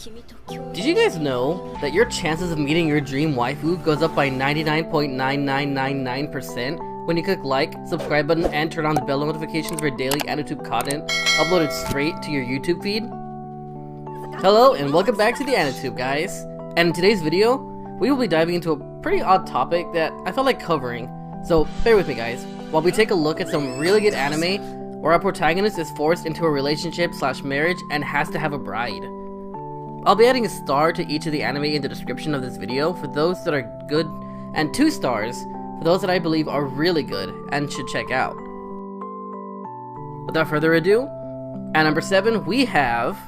Did you guys know that your chances of meeting your dream waifu goes up by 99.9999% when you click like, subscribe button, and turn on the bell notifications for daily AniTube content uploaded straight to your YouTube feed? Hello and welcome back to the AniTube, guys. And in today's video, we will be diving into a pretty odd topic that I felt like covering, so bear with me guys, while we take a look at some really good anime where our protagonist is forced into a relationship / marriage and has to have a bride. I'll be adding a star to each of the anime in the description of this video for those that are good, and 2 stars for those that I believe are really good and should check out. Without further ado, at number 7 we have...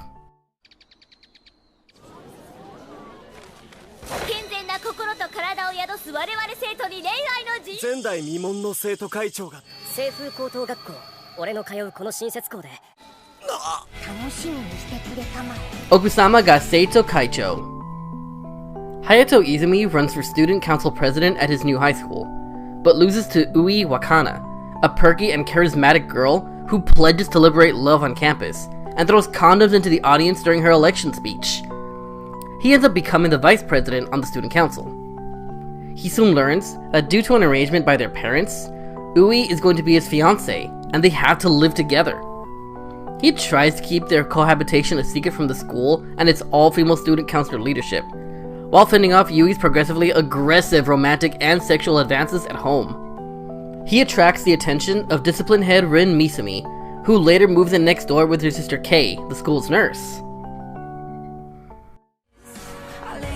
Okusama ga Seito Kaicho. Hayato Izumi runs for student council president at his new high school, but loses to Ui Wakana, a perky and charismatic girl who pledges to liberate love on campus, and throws condoms into the audience during her election speech. He ends up becoming the vice president on the student council. He soon learns that due to an arrangement by their parents, Ui is going to be his fiancée, and they have to live together. He tries to keep their cohabitation a secret from the school and its all-female student council leadership, while fending off Yui's progressively aggressive romantic and sexual advances at home. He attracts the attention of discipline head Rin Misumi, who later moves in next door with her sister Kei, the school's nurse.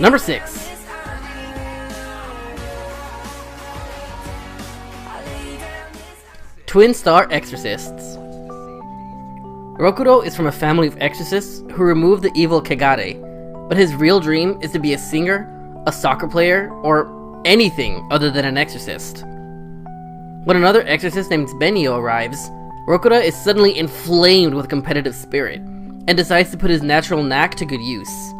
Number 6. Twin Star Exorcists. Rokuro is from a family of exorcists who remove the evil Kegare, but his real dream is to be a singer, a soccer player, or anything other than an exorcist. When another exorcist named Benio arrives, Rokuro is suddenly inflamed with competitive spirit, and decides to put his natural knack to good use.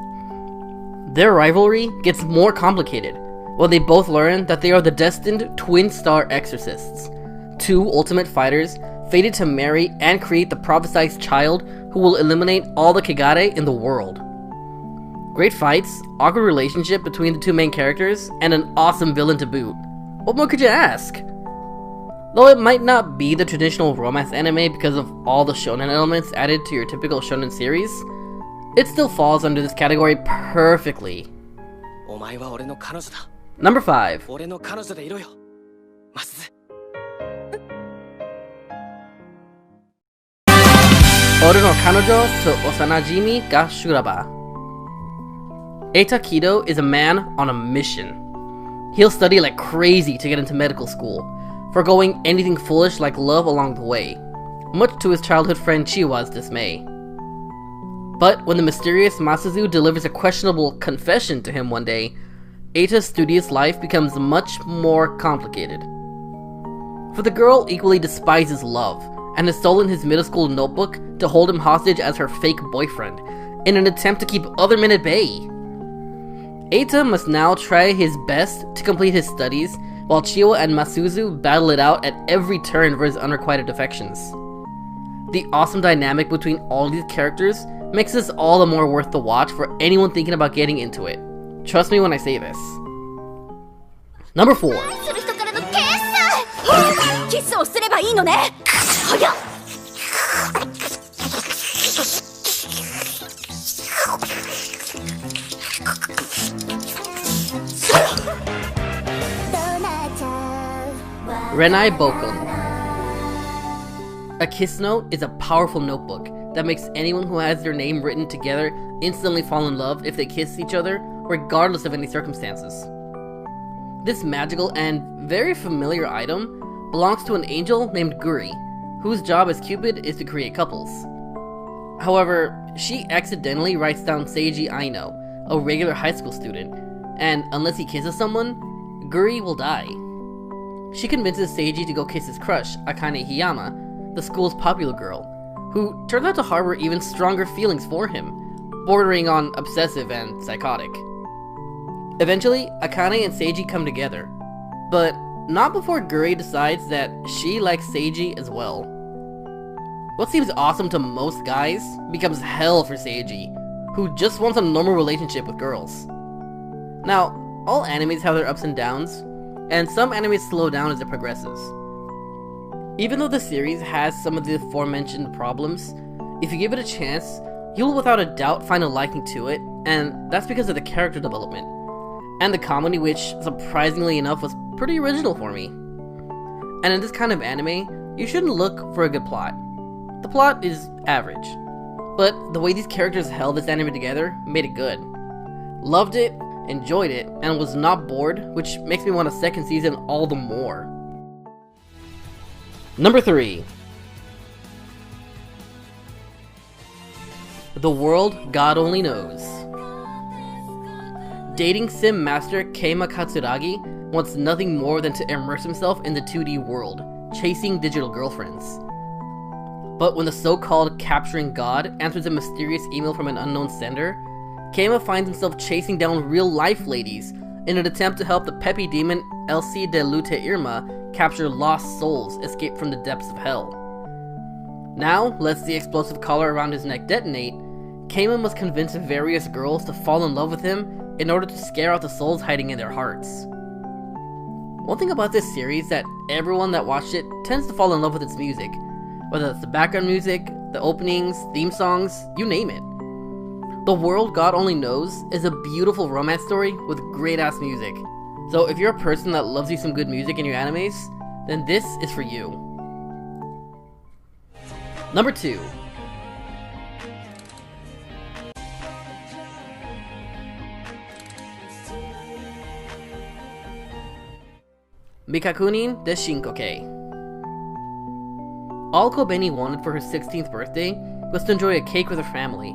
Their rivalry gets more complicated when they both learn that they are the destined Twin Star Exorcists, 2 ultimate fighters fated to marry and create the prophesized child who will eliminate all the Kegare in the world. Great fights, awkward relationship between the 2 main characters, and an awesome villain to boot. What more could you ask? Though it might not be the traditional romance anime because of all the shonen elements added to your typical shonen series, it still falls under this category perfectly. Number 5. Ore no Kanojo to Osanajimi ga Shuraba. Eita Kido is a man on a mission. He'll study like crazy to get into medical school, forgoing anything foolish like love along the way, much to his childhood friend Chiwa's dismay. But when the mysterious Masuzu delivers a questionable confession to him one day, Eita's studious life becomes much more complicated. For the girl equally despises love, and has stolen his middle school notebook to hold him hostage as her fake boyfriend, in an attempt to keep other men at bay. Eita must now try his best to complete his studies, while Chiwa and Masuzu battle it out at every turn for his unrequited affections. The awesome dynamic between all these characters makes this all the more worth the watch for anyone thinking about getting into it. Trust me when I say this. Number 4. Renai Bokun. A kiss note is a powerful notebook that makes anyone who has their name written together instantly fall in love if they kiss each other, regardless of any circumstances. This magical and very familiar item belongs to an angel named Guri, whose job as Cupid is to create couples. However, she accidentally writes down Seiji Aino, a regular high school student, and unless he kisses someone, Guri will die. She convinces Seiji to go kiss his crush, Akane Hiyama, the school's popular girl, who turns out to harbor even stronger feelings for him, bordering on obsessive and psychotic. Eventually, Akane and Seiji come together, but not before Guri decides that she likes Seiji as well. What seems awesome to most guys becomes hell for Seiji, who just wants a normal relationship with girls. Now, all animes have their ups and downs, and some animes slow down as it progresses. Even though the series has some of the aforementioned problems, if you give it a chance, you will without a doubt find a liking to it, and that's because of the character development, and the comedy, which, surprisingly enough, was pretty original for me. And in this kind of anime, you shouldn't look for a good plot. The plot is average, but the way these characters held this anime together made it good. Loved it, enjoyed it, and was not bored, which makes me want a second season all the more. Number 3. The World God Only Knows. Dating sim master Keima Katsuragi wants nothing more than to immerse himself in the 2D world, chasing digital girlfriends. But when the so-called capturing god answers a mysterious email from an unknown sender, Keima finds himself chasing down real-life ladies in an attempt to help the peppy demon Elsie de Lute Irma capture lost souls escaped from the depths of hell. Now, lets the explosive collar around his neck detonate, Keima must convince various girls to fall in love with him in order to scare out the souls hiding in their hearts. One thing about this series is that everyone that watched it tends to fall in love with its music, whether it's the background music, the openings, theme songs, you name it. The World God Only Knows is a beautiful romance story with great ass music. So if you're a person that loves you some good music in your animes, then this is for you. Number 2. Mikakunin de Shinkoke. All Kobeni wanted for her 16th birthday was to enjoy a cake with her family,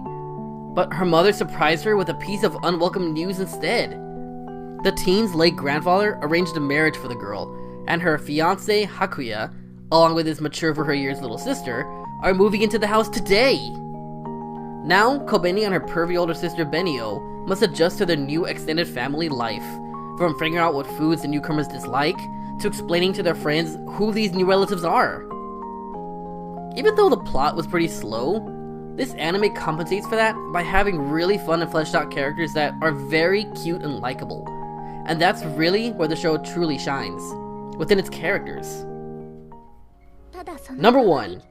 but her mother surprised her with a piece of unwelcome news instead. The teen's late grandfather arranged a marriage for the girl, and her fiancé Hakuya, along with his mature for her years little sister, are moving into the house today. Now, Kobeni and her pervy older sister Benio must adjust to their new extended family life, from figuring out what foods the newcomers dislike, to explaining to their friends who these new relatives are. Even though the plot was pretty slow, this anime compensates for that by having really fun and fleshed out characters that are very cute and likable. And that's really where the show truly shines, within its characters. Number 1.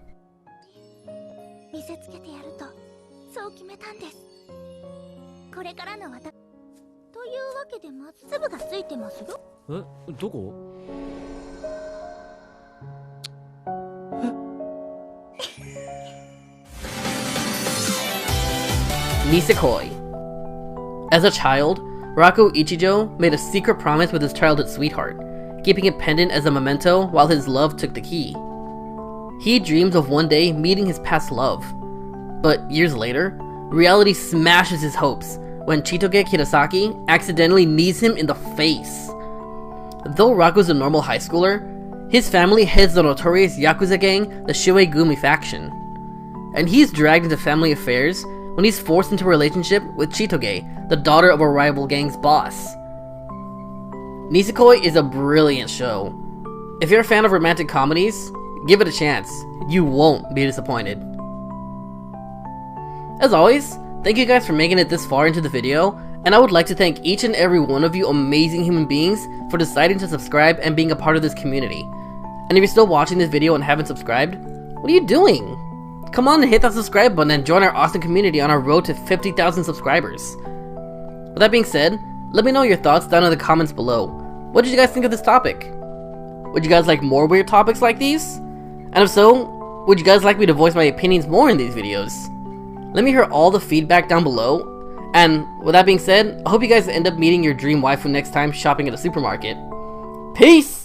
Nisekoi. As a child, Raku Ichijo made a secret promise with his childhood sweetheart, keeping it pendant as a memento while his love took the key. He dreams of one day meeting his past love, but years later, reality smashes his hopes when Chitoge Kirasaki accidentally knees him in the face. Though Raku's a normal high schooler, his family heads the notorious Yakuza gang, the Shiwegumi faction, and he's dragged into family affairs when he's forced into a relationship with Chitoge, the daughter of a rival gang's boss. Nisekoi is a brilliant show. If you're a fan of romantic comedies, give it a chance. You won't be disappointed. As always, thank you guys for making it this far into the video, and I would like to thank each and every one of you amazing human beings for deciding to subscribe and being a part of this community. And if you're still watching this video and haven't subscribed, what are you doing? Come on and hit that subscribe button and join our awesome community on our road to 50,000 subscribers. With that being said, let me know your thoughts down in the comments below. What did you guys think of this topic? Would you guys like more weird topics like these? And if so, would you guys like me to voice my opinions more in these videos? Let me hear all the feedback down below. And with that being said, I hope you guys end up meeting your dream waifu next time shopping at a supermarket. Peace!